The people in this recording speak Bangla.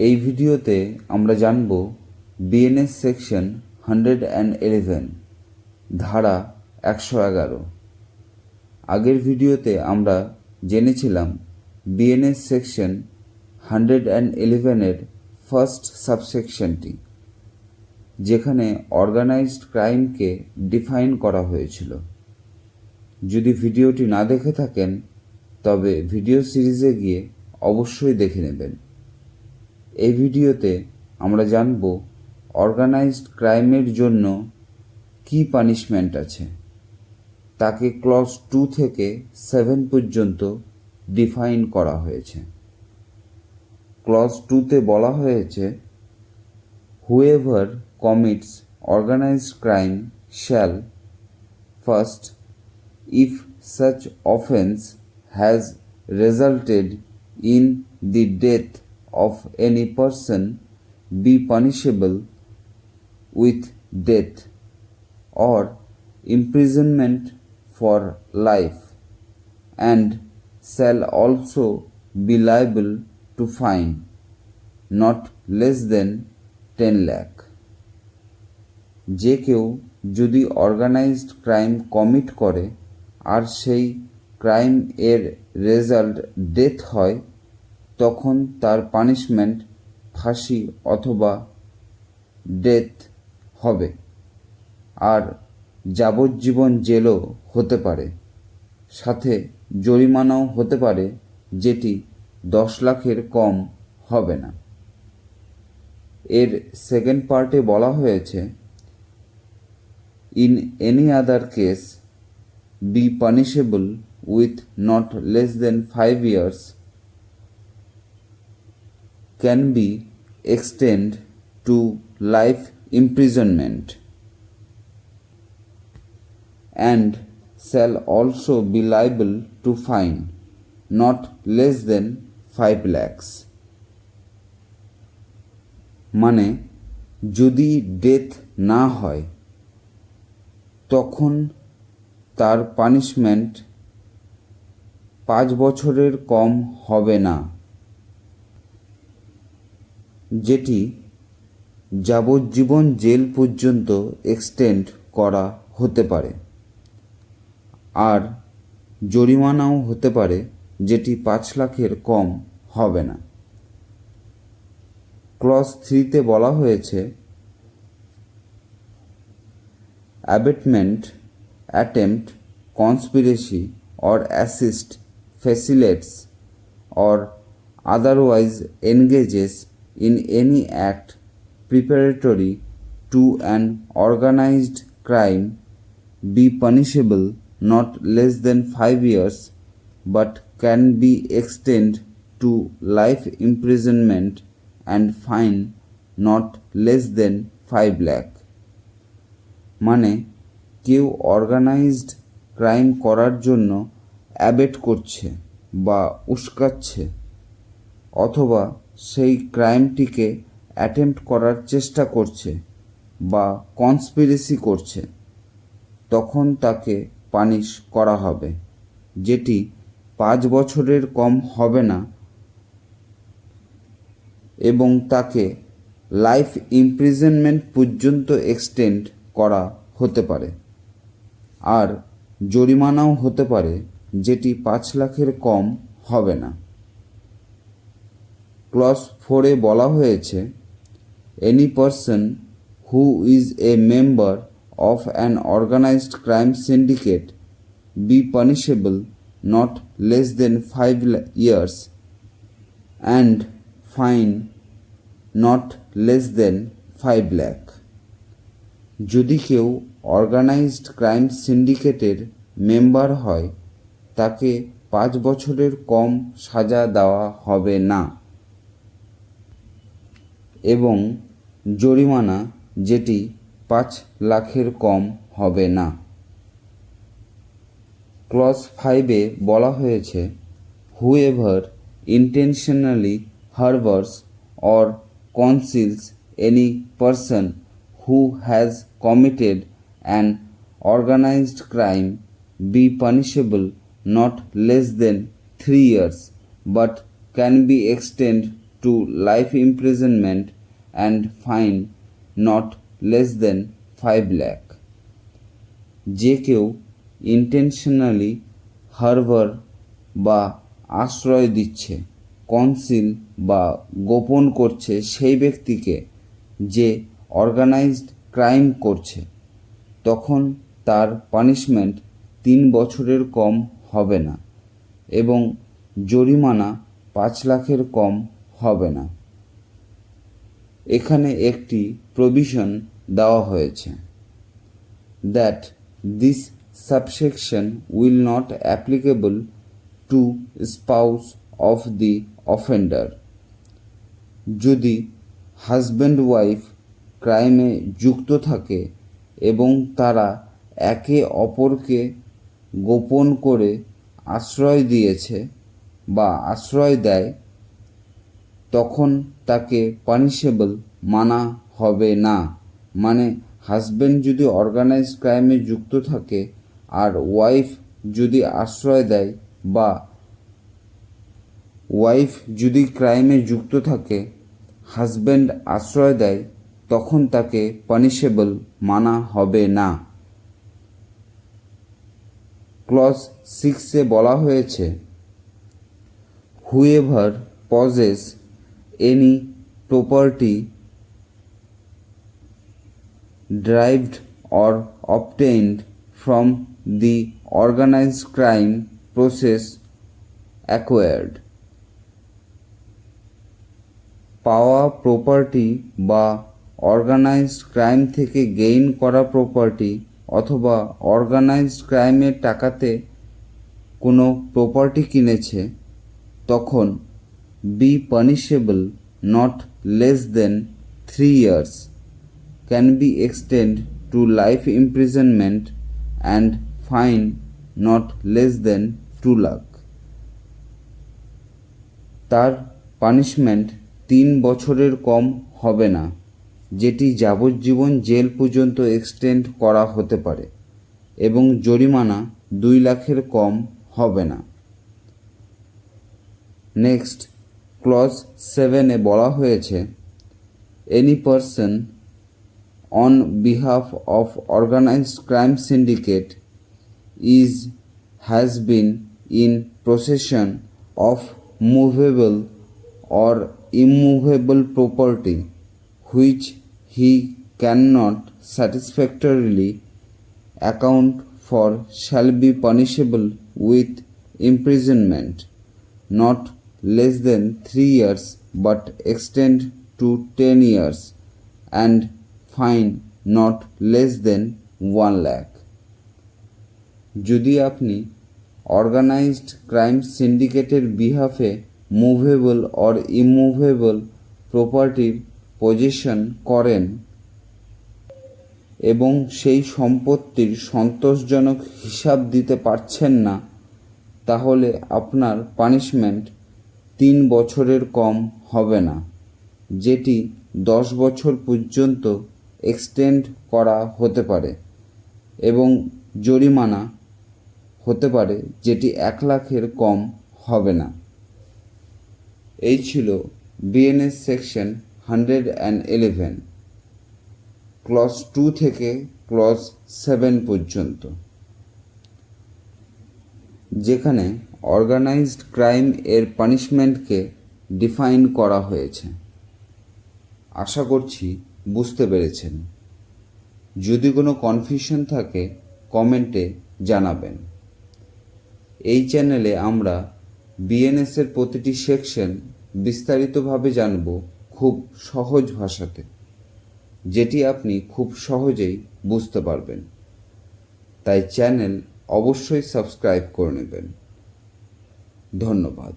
এই ভিডিওতে আমরা জানব বিএনএস সেকশন 111 ধারা 111। আগের ভিডিওতে আমরা জেনেছিলাম বিএনএস সেকশন 111 ফার্স্ট সাবসেকশনটি, যেখানে অর্গানাইজড ক্রাইমকে ডিফাইন করা হয়েছিল। যদি ভিডিওটি না দেখে থাকেন তবে ভিডিও সিরিজে গিয়ে অবশ্যই দেখে নেবেন। এই ভিডিওতে আমরা জানব অর্গানাইজড ক্রাইমের জন্য কি পানিশমেন্ট আছে, তাকে ক্লজ 2 থেকে 7 পর্যন্ত ডিফাইন করা হয়েছে। ক্লজ 2তে বলা হয়েছে, however commits organised crime shall first, if such offense has resulted in the death of any person, be punishable with death or imprisonment for life, and shall also be liable to fine not less than 10 lakh। যে কেউ যদি অর্গানাইজড ক্রাইম কমিট করে আর সেই ক্রাইম এর রেজাল্ট ডেথ হয়, তখন তার পানিশমেন্ট ফাঁসি অথবা ডেথ হবে, আর যাবজ্জীবন জেলও হতে পারে, সাথে জরিমানাও হতে পারে, যেটি 10 লাখের কম হবে না। এর সেকেন্ড পার্টে বলা হয়েছে, in any other case be punishable with not less than 5 years can be extended to life imprisonment and shall also be liable to fine not less than 5 lakhs। মানে যদি ডেথ না হয় তখন তার পানিশমেন্ট 5 বছরের কম হবে না, যেটি যাবজ্জীবন জেল পর্যন্ত এক্সটেন্ড করা হতে পারে, আর জরিমানাও হতে পারে, যেটি 5 লাখের কম হবে না। ক্লজ 3তে বলা হয়েছে, abatement, attempt, conspiracy or assist, facilitates or otherwise engages in any act preparatory to an organized crime be punishable not less than 5 years but can be extended to life imprisonment and fine not less than 5 lakh। মানে কেউ অর্গানাইজড ক্রাইম করার জন্য অ্যাবেট করছে বা উস্কাচ্ছে, অথবা সেই ক্রাইমটিকে অ্যাটেম্প্ট করার চেষ্টা করছে বা কনস্পিরেসি করছে, তখন তাকে পানিশ করা হবে, যেটি 5 বছরের কম হবে না, এবং তাকে লাইফ ইমপ্রিজনমেন্ট পর্যন্ত এক্সটেন্ড করা হতে পারে, আর জরিমানাও হতে পারে, যেটি 5 লাখের কম হবে না। ক্লজ 4-এ বলা হয়েছে, any person who is a member of an organised crime syndicate be punishable not less than 5 years and fine not less than 5 lakh। যদি কেউ অর্গানাইজড ক্রাইম সিন্ডিকেটের মেম্বার হয়, তাকে 5 বছরের কম সাজা দেওয়া হবে না, এবং জরিমানা যেটি 5 লাখের কম হবে না। ক্লজ 5-এ বলা হয়েছে, whoever intentionally harbours or conceals any person who has committed an organized crime be punishable not less than 3 years but can be extended to life imprisonment and fine not less than 5 lakh. যে কেউ ইন্টেনশনালি হারবার বা আশ্রয় দিচ্ছে, কনসিল বা গোপন করছে সেই ব্যক্তিকে যে অর্গানাইজড ক্রাইম করছে, তখন তার পানিশমেন্ট 3 বছরের কম হবে না এবং জরিমানা 5 লাখের কম হবে না। এখানে একটি প্রভিশন দেওয়া হয়েছে that this subsection will not applicable to spouse of the offender. যদি হাজব্যান্ড ওয়াইফ ক্রাইমে যুক্ত থাকে এবং তারা একে অপরকে গোপন করে আশ্রয় দিয়েছে বা আশ্রয় দেয়, তখন তাকে পানিশেবল মানা হবে না। মানে হাজব্যান্ড যদি অর্গানাইজ ক্রাইমে যুক্ত থাকে আর ওয়াইফ যদি আশ্রয় দেয় বা ওয়াইফ যদি ক্রাইমে যুক্ত থাকে, হাজব্যান্ড আশ্রয় দেয়, তখন তাকে পানিশেবল মানা হবে না। ক্লজ 6-এ বলা হয়েছে whoever possess any property derived or obtained from the organized crime process acquired. পাওয়া প্রপার্টি বা অর্গানাইজড ক্রাইম থেকে গেইন করা প্রপার্টি অথবা অর্গানাইজড ক্রাইমের টাকাতে কোনো প্রপার্টি কিনেছে, তখন be punishable not less than 3 years, can be extended to life imprisonment and fine not less than 2 lakh. তার পানিশমেন্ট 3 বছরের কম হবে না, যেটি যাবজ্জীবন জেল পর্যন্ত এক্সটেন্ড করা হতে পারে, এবং জরিমানা 2 লাখের কম হবে না। নেক্সট ক্লজ 7-এ বলা হয়েছে any person on behalf of organised crime syndicate has been in possession of movable or immovable property which he cannot satisfactorily account for shall be punishable with imprisonment not less than 3 years but extend to 10 years and fine not less than 1 lakh. যদি আপনি অর্গানাইজড ক্রাইম সিন্ডিকেটের বিহাফে মুভেবল অর ইমুভেবল প্রপার্টির পজেশন করেন এবং সেই সম্পত্তির সন্তোষজনক হিসাব দিতে পারছেন না, তাহলে আপনার পানিশমেন্ট 3 বছরের কম হবে না, যেটি 10 বছর পর্যন্ত এক্সটেন্ড করা হতে পারে, এবং জরিমানা হতে পারে যেটি 1 লাখের কম হবে না। এই ছিল বিএনএস সেকশন 111 ক্লজ 2 থেকে ক্লজ 7 পর্যন্ত, যেখানে অর্গানাইজড ক্রাইম এর পানিশমেন্টকে ডিফাইন করা হয়েছে। আশা করছি বুঝতে পেরেছেন। যদি কোনো কনফিউশন থাকে কমেন্টে জানাবেন। এই চ্যানেলে আমরা বিএনএসের প্রতিটি সেকশন বিস্তারিতভাবে জানব খুব সহজ ভাষাতে, যেটি আপনি খুব সহজেই বুঝতে পারবেন। তাই চ্যানেল অবশ্যই সাবস্ক্রাইব করে নেবেন। ধন্যবাদ।